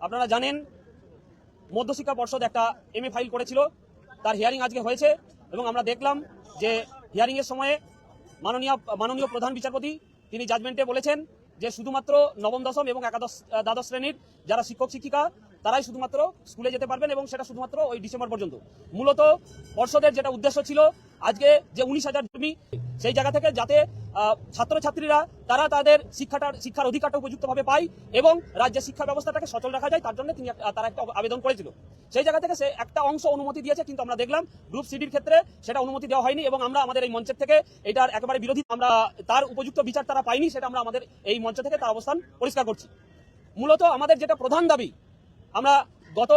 আপনারা জানেন মধ্যশিক্ষা পর্ষদ একটা এমএ ফাইল করেছিল, তার হিয়ারিং আজকে হয়েছে এবং আমরা দেখলাম যে হিয়ারিং এর সময়ে মাননীয় প্রধান বিচারপতি তিনি জাজমেন্টে বলেছেন যে শুধুমাত্র নবম দশম এবং দ্বাদশ শ্রেণীর যারা শিক্ষক শিক্ষিকা তারাই শুধুমাত্র স্কুলে যেতে পারবেন এবং সেটা শুধুমাত্র ওই ডিসেম্বর পর্যন্ত। মূলত পর্ষদের যেটা উদ্দেশ্য ছিল আজকে যে 19,000 কর্মী সেই জায়গা থেকে যাতে ছাত্রছাত্রীরা তারা তাদের শিক্ষার অধিকারটা উপযুক্তভাবে পায় এবং রাজ্যের শিক্ষা ব্যবস্থাটাকে সচল রাখা যায়, তার জন্য তারা একটা আবেদন করেছিল। সেই জায়গা থেকে সে একটা অংশ অনুমতি দিয়েছে, কিন্তু আমরা দেখলাম গ্রুপ সিডির ক্ষেত্রে সেটা অনুমতি দেওয়া হয়নি এবং আমরা আমাদের এই মঞ্চের থেকে এটার একেবারে বিরোধী। আমরা তার উপযুক্ত বিচার তারা পাইনি, সেটা আমরা আমাদের এই মঞ্চ থেকে তার অবস্থান পরিষ্কার করছি। মূলত আমাদের যেটা প্রধান দাবি, আমরা গত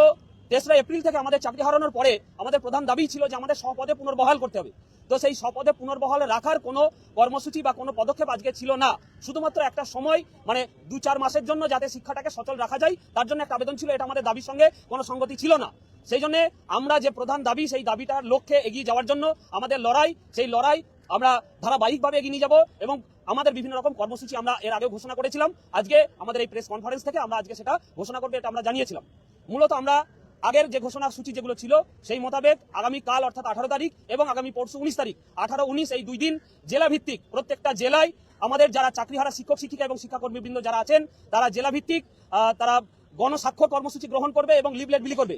3রা এপ্রিল থেকে আমাদের চাকরি হারানোর পরে আমাদের প্রধান দাবি ছিল যে আমাদের স্বপদে পুনর্বহাল করতে হবে। তো সেই স্বপদে পুনর্বহাল রাখার কোনো কর্মসূচি বা কোনো পদক্ষেপ আজকে ছিল না। শুধুমাত্র একটা সময় মানে 2-4 মাসের জন্য যাতে শিক্ষাটাকে সচল রাখা যায় তার জন্য একটা আবেদন ছিল। এটা আমাদের দাবির সঙ্গে কোনো সঙ্গতি ছিল না। সেই জন্য আমরা যে প্রধান দাবি, সেই দাবিটার লক্ষ্যে এগিয়ে যাওয়ার জন্য আমাদের লড়াই, সেই লড়াই আমরা ধারাবাহিকভাবে এগিয়ে নিয়ে যাব এবং আমাদের বিভিন্ন রকম কর্মসূচি আমরা এর আগে ঘোষণা করেছিলাম। আজকে আমাদের এই প্রেস কনফারেন্স থেকে আমরা আজকে সেটা ঘোষণা করবে, এটা আমরা জানিয়েছিলাম। মূলত আমরা আগের যে ঘোষণা সূচি যেগুলো ছিল সেই মোতাবেক আগামী কাল অর্থাৎ 18 তারিখ এবং আগামী পরশু 19 তারিখ 18-19 এই 2 দিন জেলা ভিত্তিক প্রত্যেকটা জেলায় আমাদের যারা চাকরিহারা শিক্ষক শিক্ষিকা এবং শিক্ষাকর্মীবৃন্দ যারা আছেন তারা জেলা ভিত্তিক তারা গণস্বাক্ষর কর্মসূচি গ্রহণ করবে এবং লিফলেট বিলি করবে।